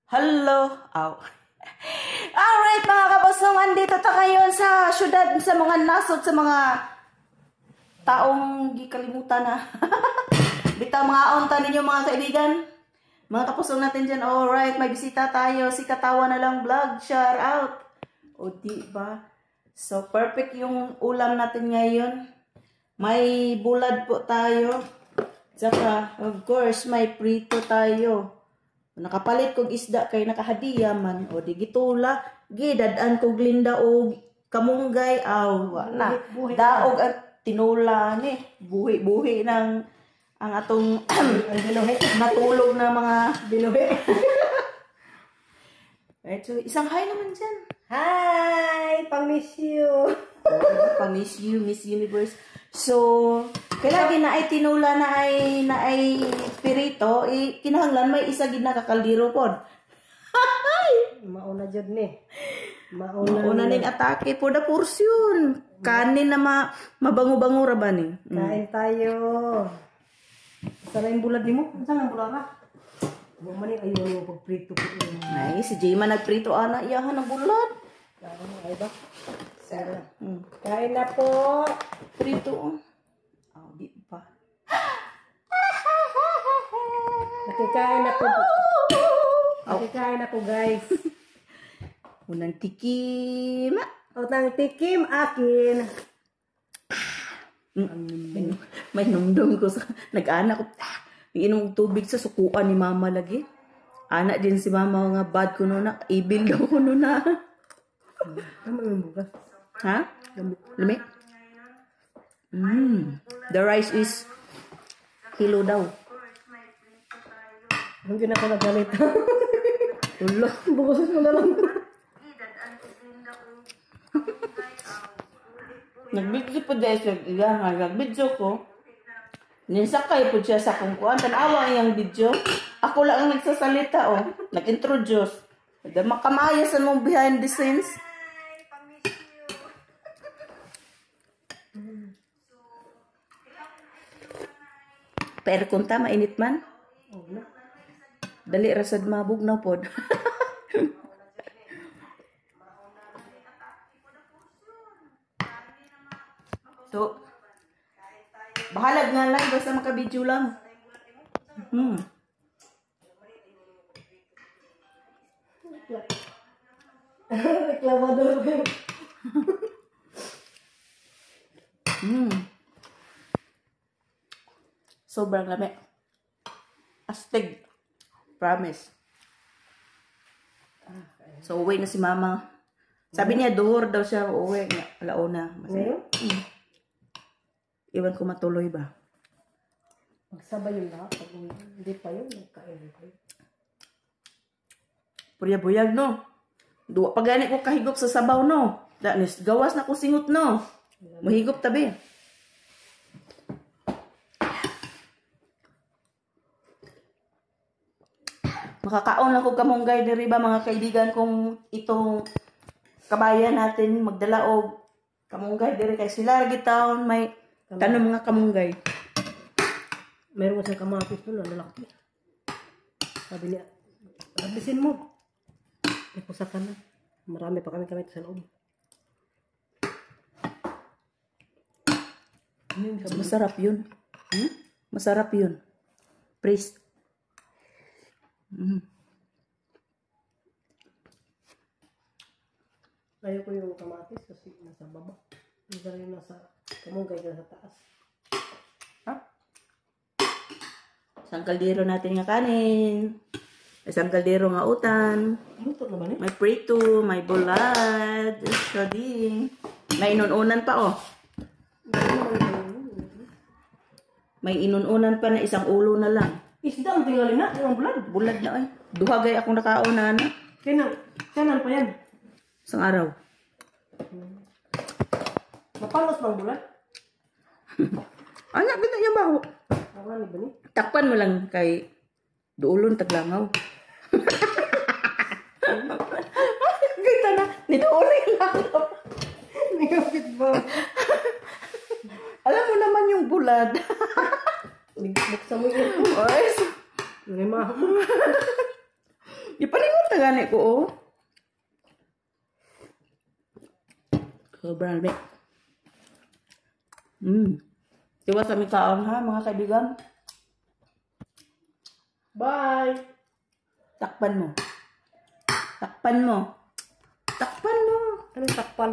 Hello! Ow. Alright mga kabosong, andito ta ngayon sa syudad sa mga nasod sa mga taong gikalimutan na. Bitaw mga onta ninyo mga kaibigan. Mga kabosong natin dyan, alright, may bisita tayo. Si Katawa na lang vlog, shout out. O diba? So perfect yung ulam natin ngayon. May bulad po tayo. Saka of course may prito tayo. Nakapalit kog isda kay nakahadiya man o di gitula gidadaan kog linda o kamunggay aw wala daog at tinula ni buhi-buhi ng ang atong natulog na mga binuhi. Right, so isang hi naman dyan. Hi! Pang-miss you! Pang-miss you, Miss Universe. So, kailangan na ay tinula na ay pirito, kinahanglan may isa gid na kakaldiro pod. Mauna jud ni. Mauna ning atake po da porsyon. Kanin na mabango-bango ra ba ni? Kain tayo. Sara yung bulad nimo? Saan ang bulad ka? Mo man ni ayo pagprito ko. Ay, si Jayma nagprito ana iyahan ng bulad. Ay ba? Sara. Kain na po. Prito. Oh, di pa. Nakikain na po. Nakikain na po, guys. Unang tikim. Unang tikim akin. May numdum ko sa nag-ana ko. Iinom tubig sa sukuan ni mama lagi. Anak din si mama nga bad ko na. Ibil daw ko na. Tama yung bukas. Ha? Lumi? The rice is kilo daw. Hindi na ako nagalit. Ulo. Bukasan mo na lang. Nagbidyo po dahil sa iya. Nagbidyo ko. Ninsakay po siya sa kungkuan. Tanawa yung video. Ako lang ang nagsasalita oh. Nag-introduce. Makamayasan mong behind the scenes. Pero kung ta mainit man. Dali rasad mabog na pod. So, bahalag nga lang basta makabidyo lang. Reklamado ko. Sobrang lami. Astig. Promise. So, uwi na si mama. Sabi niya, duhor daw siya uwi. Alauna. Iwan ko matuloy ba? Magsabay yung lahat. Pag hindi pa yun, nagkain ko. Purya-buyag, no? Duwa pa gani ko kahigop sa sabaw, no? Danis, gawas na ko singot, no? Mahigop tabi. Makakaon lang ko kamunggay diri ba mga kaibigan kung itong kabayan natin magdala og kamunggay diri kay sila gitaon may tanom mga kamunggay. Meron sa kamatis doon na lalaki. Sabi niya, abisin mo. Ipusakan na. Marami pa kami sa loob. Masarap yun. Masarap yun. Praise. Ayaw ko yung kamatis kasi nasa baba. Hindi rin nasa kamunggay na sa taas. Ha? Isang kaldero natin nga kanin. Isang kaldero nga utan. Luto na ba niya? May prito, may bulad, shading. May inununan pa oh. May inununan pa na isang ulo na lang. Isda ang tingalin na, yung bulad. Bulad na eh. Duha gay akong nakauna na. Kanan pa yan. Isang araw. Mapalos bang bulad? Anak, bita niya ba ako? Ako ni ba ni? Takpan mo lang kay duulon taglangaw. Kita na, niduulin lang ako. Nagapit ba? Alam mo naman yung bulad. Buksan mo yun. Ay, May maha. di pa Malingon ta gani ko, oh. Sobrang lamig. Diba sa may kaon ha, mga kaibigan? Bye! Takpan mo. Takpan mo. Takpan mo. Anong takpan?